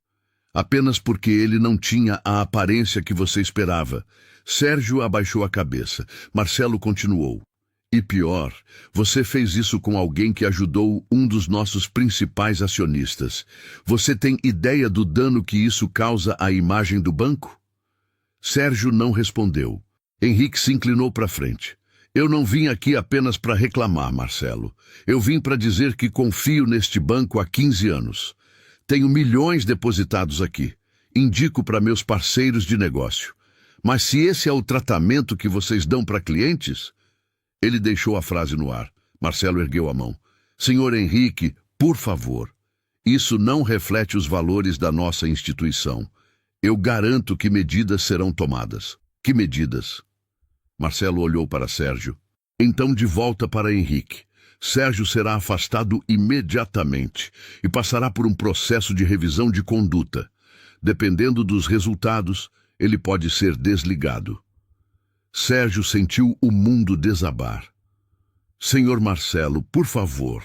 Apenas porque ele não tinha a aparência que você esperava. Sérgio abaixou a cabeça. Marcelo continuou. E pior, você fez isso com alguém que ajudou um dos nossos principais acionistas. Você tem ideia do dano que isso causa à imagem do banco? Sérgio não respondeu. Henrique se inclinou para frente. Eu não vim aqui apenas para reclamar, Marcelo. Eu vim para dizer que confio neste banco há 15 anos. Tenho milhões depositados aqui. Indico para meus parceiros de negócio. Mas se esse é o tratamento que vocês dão para clientes... Ele deixou a frase no ar. Marcelo ergueu a mão. Senhor Henrique, por favor. Isso não reflete os valores da nossa instituição. Eu garanto que medidas serão tomadas. Que medidas? Marcelo olhou para Sérgio. Então de volta para Henrique. Sérgio será afastado imediatamente e passará por um processo de revisão de conduta. Dependendo dos resultados, ele pode ser desligado. Sérgio sentiu o mundo desabar. Senhor Marcelo, por favor.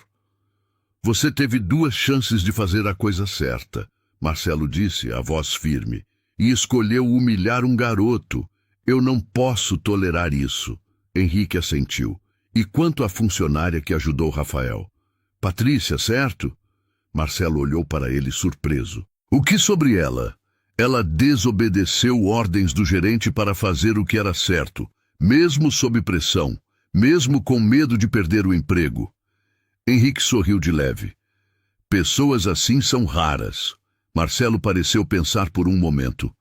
Você teve 2 chances de fazer a coisa certa, Marcelo disse, a voz firme, e escolheu humilhar um garoto. Eu não posso tolerar isso. Henrique assentiu. E quanto à funcionária que ajudou Rafael? Patrícia, certo? Marcelo olhou para ele surpreso. O que sobre ela? Ela desobedeceu ordens do gerente para fazer o que era certo, mesmo sob pressão, mesmo com medo de perder o emprego. Henrique sorriu de leve. Pessoas assim são raras. Marcelo pareceu pensar por um momento.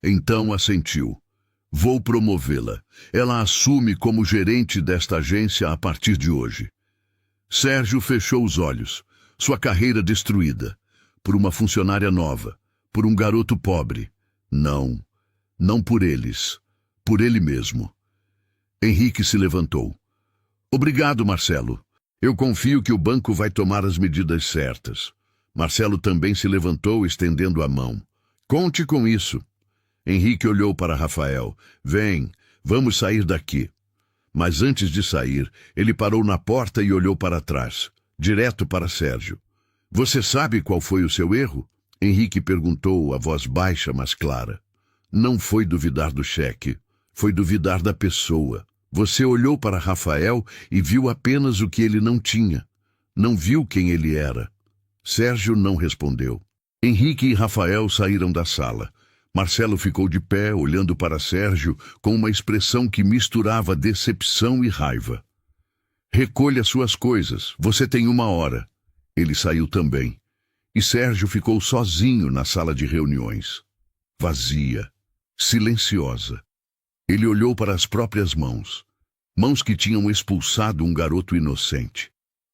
Então assentiu. Vou promovê-la. Ela assume como gerente desta agência a partir de hoje. Sérgio fechou os olhos. Sua carreira destruída. Por uma funcionária nova. Por um garoto pobre. Não. Não por eles. Por ele mesmo. Henrique se levantou. Obrigado, Marcelo. Eu confio que o banco vai tomar as medidas certas. Marcelo também se levantou, estendendo a mão. Conte com isso. Henrique olhou para Rafael. Vem, vamos sair daqui. Mas antes de sair, ele parou na porta e olhou para trás, direto para Sérgio. Você sabe qual foi o seu erro? Henrique perguntou, a voz baixa, mas clara. Não foi duvidar do cheque, foi duvidar da pessoa. Você olhou para Rafael e viu apenas o que ele não tinha. Não viu quem ele era. Sérgio não respondeu. Henrique e Rafael saíram da sala. Marcelo ficou de pé, olhando para Sérgio com uma expressão que misturava decepção e raiva. Recolha suas coisas, você tem 1 hora. Ele saiu também. E Sérgio ficou sozinho na sala de reuniões. Vazia, silenciosa. Ele olhou para as próprias mãos. Mãos que tinham expulsado um garoto inocente.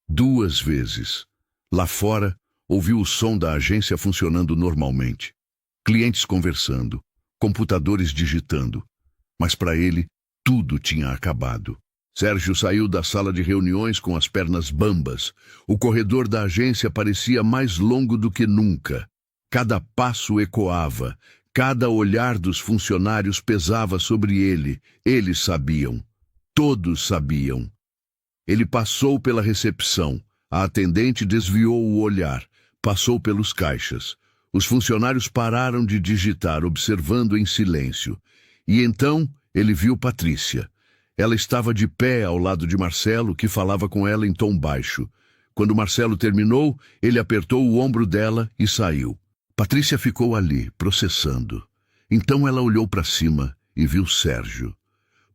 2 vezes. Lá fora, ouviu o som da agência funcionando normalmente. Clientes conversando, computadores digitando. Mas para ele, tudo tinha acabado. Sérgio saiu da sala de reuniões com as pernas bambas. O corredor da agência parecia mais longo do que nunca. Cada passo ecoava. Cada olhar dos funcionários pesava sobre ele. Eles sabiam. Todos sabiam. Ele passou pela recepção. A atendente desviou o olhar. Passou pelos caixas. Os funcionários pararam de digitar, observando em silêncio. E então ele viu Patrícia. Ela estava de pé ao lado de Marcelo, que falava com ela em tom baixo. Quando Marcelo terminou, ele apertou o ombro dela e saiu. Patrícia ficou ali, processando. Então ela olhou para cima e viu Sérgio.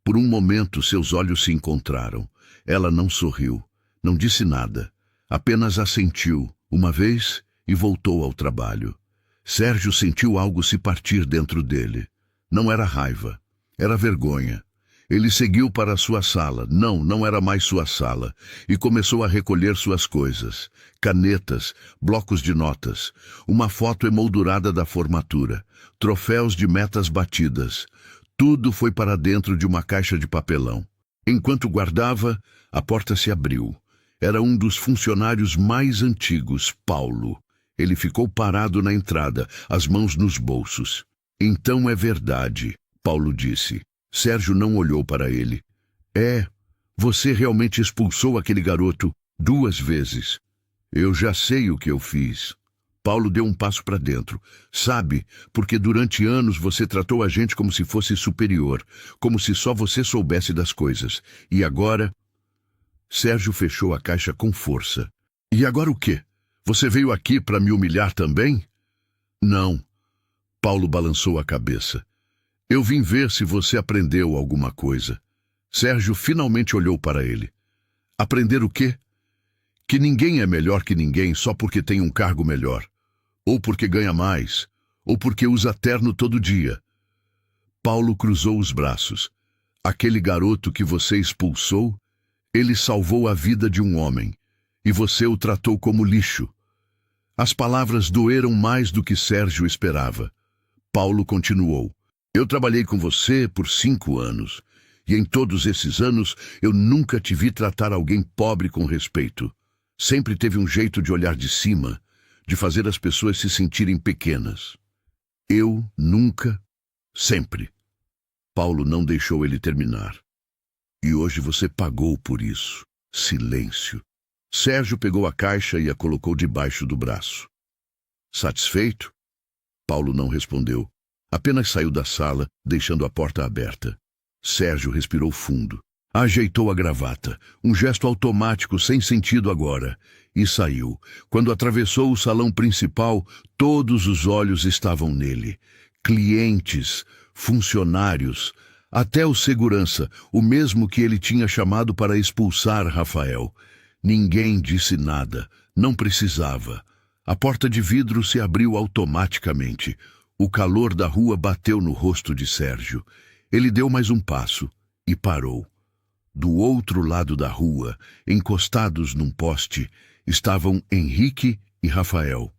Por um momento, seus olhos se encontraram. Ela não sorriu, não disse nada, apenas assentiu uma vez e voltou ao trabalho. Sérgio sentiu algo se partir dentro dele. Não era raiva, era vergonha. Ele seguiu para a sua sala, não era mais sua sala, e começou a recolher suas coisas, canetas, blocos de notas, uma foto emoldurada da formatura, troféus de metas batidas. Tudo foi para dentro de uma caixa de papelão. Enquanto guardava, a porta se abriu. Era um dos funcionários mais antigos, Paulo. Ele ficou parado na entrada, as mãos nos bolsos. Então é verdade, Paulo disse. Sérgio não olhou para ele. Você realmente expulsou aquele garoto 2 vezes. Eu já sei o que eu fiz. Paulo deu um passo para dentro. Sabe, porque durante anos você tratou a gente como se fosse superior, como se só você soubesse das coisas. E agora... Sérgio fechou a caixa com força. E agora o quê? Você veio aqui para me humilhar também? Não. Paulo balançou a cabeça. Eu vim ver se você aprendeu alguma coisa. Sérgio finalmente olhou para ele. Aprender o quê? Que ninguém é melhor que ninguém só porque tem um cargo melhor. Ou porque ganha mais. Ou porque usa terno todo dia. Paulo cruzou os braços. Aquele garoto que você expulsou, ele salvou a vida de um homem. E você o tratou como lixo. As palavras doeram mais do que Sérgio esperava. Paulo continuou. Eu trabalhei com você por 5 anos. E em todos esses anos, eu nunca te vi tratar alguém pobre com respeito. Sempre teve um jeito de olhar de cima, de fazer as pessoas se sentirem pequenas. Eu nunca, sempre. Paulo não deixou ele terminar. E hoje você pagou por isso. Silêncio. Sérgio pegou a caixa e a colocou debaixo do braço. Satisfeito? Paulo não respondeu. Apenas saiu da sala, deixando a porta aberta. Sérgio respirou fundo. Ajeitou a gravata, um gesto automático sem sentido agora, e saiu. Quando atravessou o salão principal, todos os olhos estavam nele. Clientes, funcionários, até o segurança, o mesmo que ele tinha chamado para expulsar Rafael. Ninguém disse nada, não precisava. A porta de vidro se abriu automaticamente. O calor da rua bateu no rosto de Sérgio. Ele deu mais um passo e parou. Do outro lado da rua, encostados num poste, estavam Henrique e Rafael.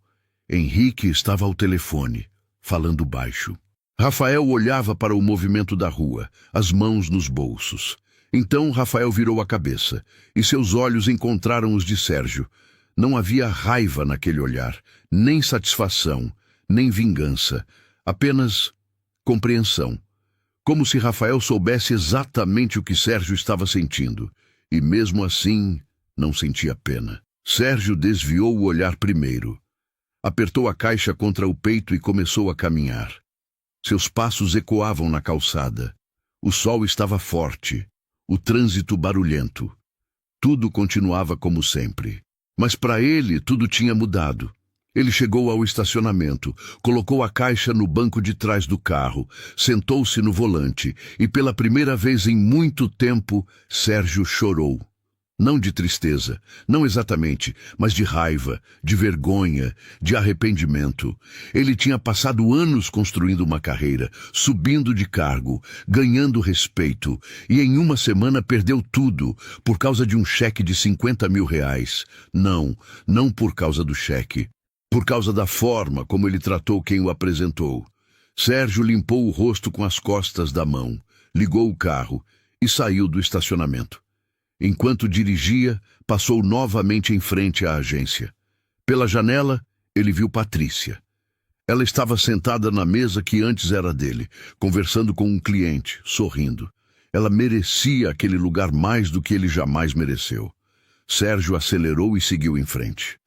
Henrique estava ao telefone, falando baixo. Rafael olhava para o movimento da rua, as mãos nos bolsos. Então Rafael virou a cabeça, e seus olhos encontraram os de Sérgio. Não havia raiva naquele olhar, nem satisfação, nem vingança, apenas compreensão. Como se Rafael soubesse exatamente o que Sérgio estava sentindo, e mesmo assim não sentia pena. Sérgio desviou o olhar primeiro. Apertou a caixa contra o peito e começou a caminhar. Seus passos ecoavam na calçada. O sol estava forte, o trânsito barulhento. Tudo continuava como sempre. Mas para ele tudo tinha mudado. Ele chegou ao estacionamento, colocou a caixa no banco de trás do carro, sentou-se no volante e pela primeira vez em muito tempo, Sérgio chorou. Não de tristeza, não exatamente, mas de raiva, de vergonha, de arrependimento. Ele tinha passado anos construindo uma carreira, subindo de cargo, ganhando respeito, e em uma semana perdeu tudo por causa de um cheque de R$50 mil. Não por causa do cheque. Por causa da forma como ele tratou quem o apresentou. Sérgio limpou o rosto com as costas da mão, ligou o carro e saiu do estacionamento. Enquanto dirigia, passou novamente em frente à agência. Pela janela, ele viu Patrícia. Ela estava sentada na mesa que antes era dele, conversando com um cliente, sorrindo. Ela merecia aquele lugar mais do que ele jamais mereceu. Sérgio acelerou e seguiu em frente.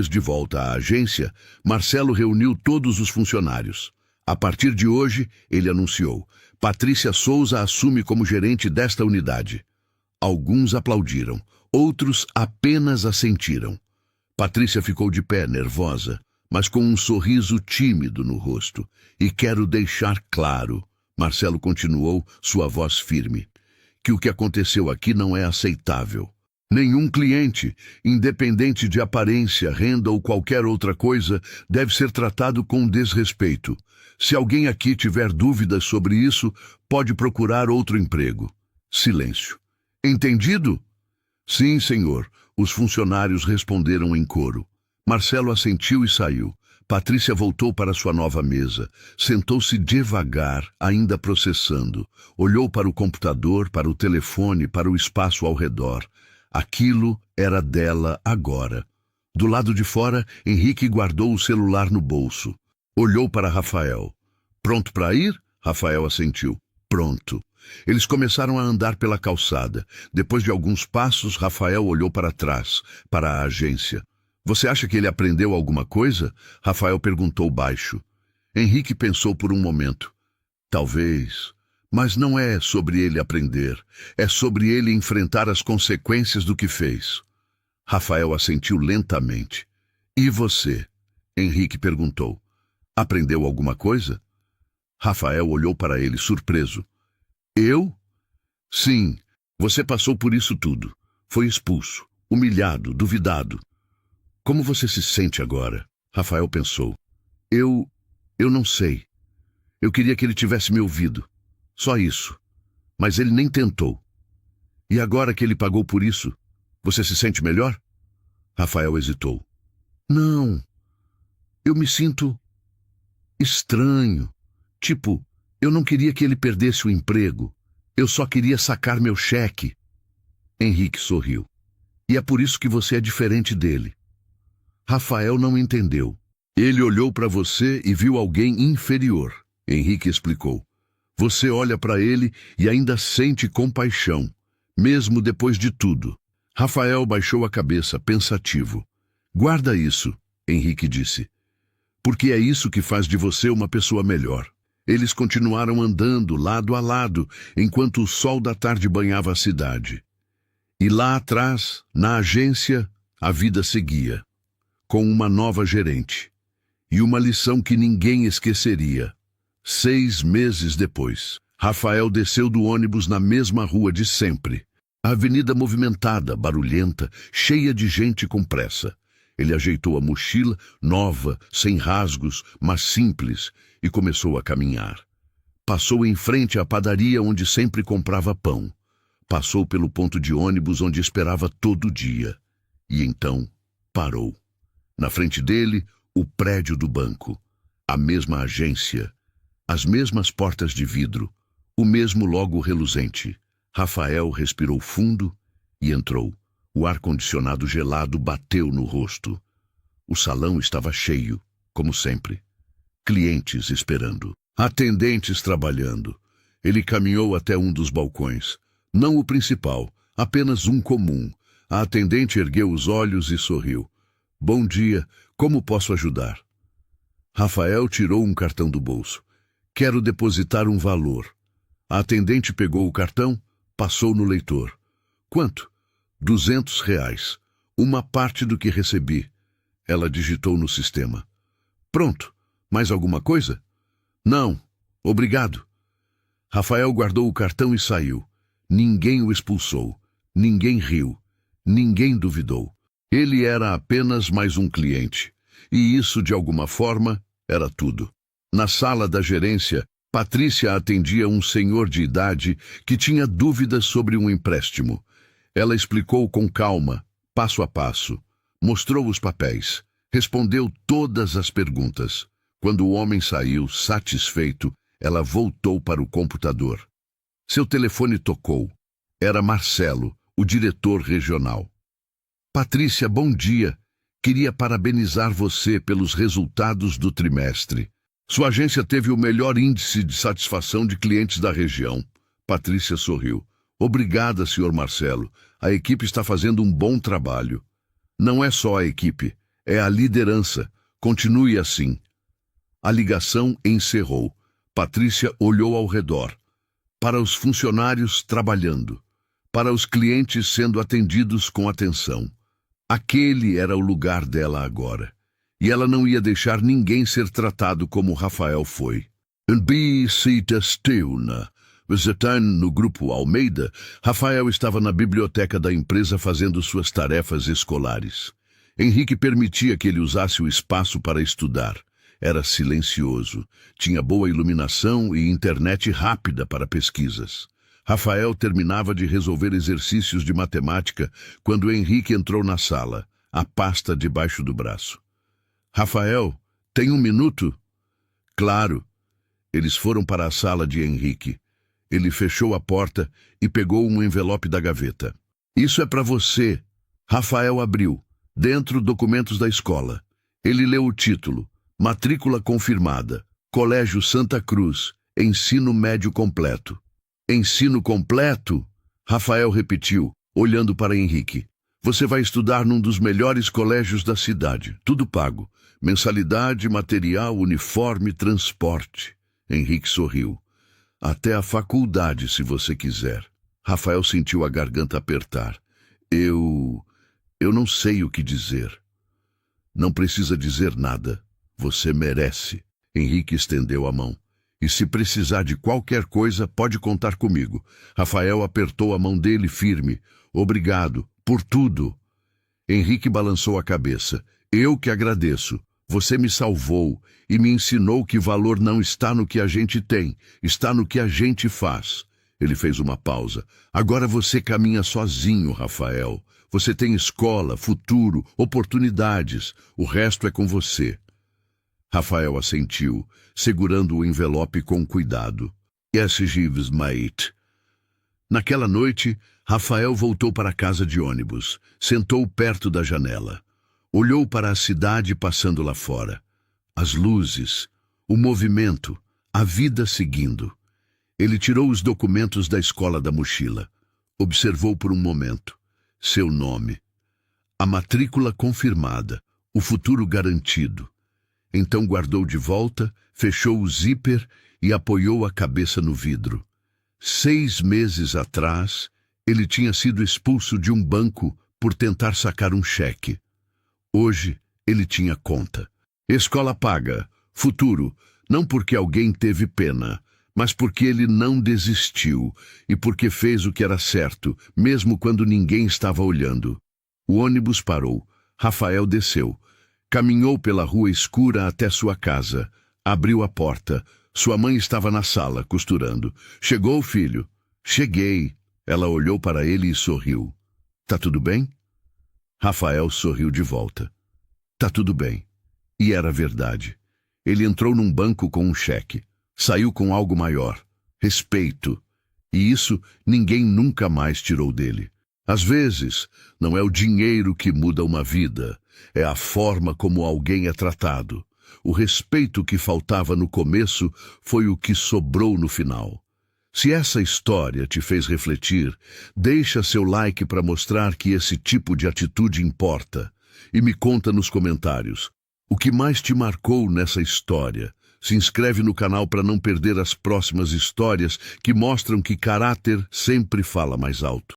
De volta à agência, Marcelo reuniu todos os funcionários. A partir de hoje, ele anunciou, Patrícia Souza assume como gerente desta unidade. Alguns aplaudiram, outros apenas assentiram. Patrícia ficou de pé, nervosa, mas com um sorriso tímido no rosto. E quero deixar claro, Marcelo continuou, sua voz firme, que o que aconteceu aqui não é aceitável. Nenhum cliente, independente de aparência, renda ou qualquer outra coisa, deve ser tratado com desrespeito. Se alguém aqui tiver dúvidas sobre isso, pode procurar outro emprego. Silêncio. Entendido? Sim, senhor. Os funcionários responderam em coro. Marcelo assentiu e saiu. Patrícia voltou para sua nova mesa. Sentou-se devagar, ainda processando. Olhou para o computador, para o telefone, para o espaço ao redor. Aquilo era dela agora. Do lado de fora, Henrique guardou o celular no bolso. Olhou para Rafael. Pronto para ir? Rafael assentiu. Pronto. Eles começaram a andar pela calçada. Depois de alguns passos, Rafael olhou para trás, para a agência. Você acha que ele aprendeu alguma coisa? Rafael perguntou baixo. Henrique pensou por um momento. Talvez. Mas não é sobre ele aprender. É sobre ele enfrentar as consequências do que fez. Rafael assentiu lentamente. E você? Henrique perguntou. Aprendeu alguma coisa? Rafael olhou para ele, surpreso. Eu? Sim, você passou por isso tudo. Foi expulso, humilhado, duvidado. Como você se sente agora? Rafael pensou. Eu não sei. Eu queria que ele tivesse me ouvido. Só isso. Mas ele nem tentou. E agora que ele pagou por isso, você se sente melhor? Rafael hesitou. Não. Eu me sinto estranho. Tipo, eu não queria que ele perdesse o emprego. Eu só queria sacar meu cheque. Henrique sorriu. E é por isso que você é diferente dele. Rafael não entendeu. Ele olhou para você e viu alguém inferior. Henrique explicou. Você olha para ele e ainda sente compaixão, mesmo depois de tudo. Rafael baixou a cabeça, pensativo. Guarda isso, Henrique disse. Porque é isso que faz de você uma pessoa melhor. Eles continuaram andando lado a lado, enquanto o sol da tarde banhava a cidade. E lá atrás, na agência, a vida seguia, com uma nova gerente. E uma lição que ninguém esqueceria. 6 meses depois, Rafael desceu do ônibus na mesma rua de sempre. A avenida movimentada, barulhenta, cheia de gente com pressa. Ele ajeitou a mochila, nova, sem rasgos, mas simples, e começou a caminhar. Passou em frente à padaria onde sempre comprava pão. Passou pelo ponto de ônibus onde esperava todo dia. E então parou. Na frente dele, o prédio do banco. A mesma agência. As mesmas portas de vidro. O mesmo logo reluzente. Rafael respirou fundo e entrou. O ar-condicionado gelado bateu no rosto. O salão estava cheio, como sempre. Clientes esperando. Atendentes trabalhando. Ele caminhou até um dos balcões. Não o principal, apenas um comum. A atendente ergueu os olhos e sorriu. Bom dia, como posso ajudar? Rafael tirou um cartão do bolso. Quero depositar um valor. A atendente pegou o cartão, passou no leitor. Quanto? R$ 200. Uma parte do que recebi. Ela digitou no sistema. Pronto. Mais alguma coisa? Não. Obrigado. Rafael guardou o cartão e saiu. Ninguém o expulsou. Ninguém riu. Ninguém duvidou. Ele era apenas mais um cliente. E isso, de alguma forma, era tudo. Na sala da gerência, Patrícia atendia um senhor de idade que tinha dúvidas sobre um empréstimo. Ela explicou com calma, passo a passo. Mostrou os papéis. Respondeu todas as perguntas. Quando o homem saiu, satisfeito, ela voltou para o computador. Seu telefone tocou. Era Marcelo, o diretor regional. Patrícia, bom dia. Queria parabenizar você pelos resultados do trimestre. Sua agência teve o melhor índice de satisfação de clientes da região. Patrícia sorriu. Obrigada, senhor Marcelo. A equipe está fazendo um bom trabalho. Não é só a equipe, é a liderança. Continue assim. A ligação encerrou. Patrícia olhou ao redor. Para os funcionários trabalhando. Para os clientes sendo atendidos com atenção. Aquele era o lugar dela agora. E ela não ia deixar ninguém ser tratado como Rafael foi. Visita Steuna. Visitando no grupo Almeida, Rafael estava na biblioteca da empresa fazendo suas tarefas escolares. Henrique permitia que ele usasse o espaço para estudar. Era silencioso, tinha boa iluminação e internet rápida para pesquisas. Rafael terminava de resolver exercícios de matemática quando Henrique entrou na sala, a pasta debaixo do braço. Rafael, tem 1 minuto? Claro. Eles foram para a sala de Henrique. Ele fechou a porta e pegou um envelope da gaveta. Isso é para você. Rafael abriu. Dentro, documentos da escola. Ele leu o título. Matrícula confirmada. Colégio Santa Cruz. Ensino médio completo. Ensino completo? Rafael repetiu, olhando para Henrique. Você vai estudar num dos melhores colégios da cidade. Tudo pago. Mensalidade, material, uniforme, transporte. Henrique sorriu. Até a faculdade, se você quiser. Rafael sentiu a garganta apertar. Eu não sei o que dizer. Não precisa dizer nada. Você merece. Henrique estendeu a mão. E se precisar de qualquer coisa, pode contar comigo. Rafael apertou a mão dele firme. Obrigado, por tudo. Henrique balançou a cabeça. Eu que agradeço. Você me salvou e me ensinou que valor não está no que a gente tem, está no que a gente faz. Ele fez uma pausa. Agora você caminha sozinho, Rafael. Você tem escola, futuro, oportunidades. O resto é com você. Rafael assentiu, segurando o envelope com cuidado. Yes, Jeeves, mate. Naquela noite, Rafael voltou para a casa de ônibus, sentou perto da janela. Olhou para a cidade passando lá fora. As luzes, o movimento, a vida seguindo. Ele tirou os documentos da escola da mochila. Observou por um momento. Seu nome. A matrícula confirmada. O futuro garantido. Então guardou de volta, fechou o zíper e apoiou a cabeça no vidro. 6 meses atrás, ele tinha sido expulso de um banco por tentar sacar um cheque. Hoje, ele tinha conta. Escola paga, futuro, não porque alguém teve pena, mas porque ele não desistiu e porque fez o que era certo, mesmo quando ninguém estava olhando. O ônibus parou. Rafael desceu. Caminhou pela rua escura até sua casa. Abriu a porta. Sua mãe estava na sala, costurando. Chegou, filho? Cheguei. Ela olhou para ele e sorriu. Tá tudo bem? Rafael sorriu de volta. Tá tudo bem. E era verdade. Ele entrou num banco com um cheque. Saiu com algo maior. Respeito. E isso ninguém nunca mais tirou dele. Às vezes, não é o dinheiro que muda uma vida. É a forma como alguém é tratado. O respeito que faltava no começo foi o que sobrou no final. Se essa história te fez refletir, deixa seu like para mostrar que esse tipo de atitude importa. E me conta nos comentários. O que mais te marcou nessa história? Se inscreve no canal para não perder as próximas histórias que mostram que caráter sempre fala mais alto.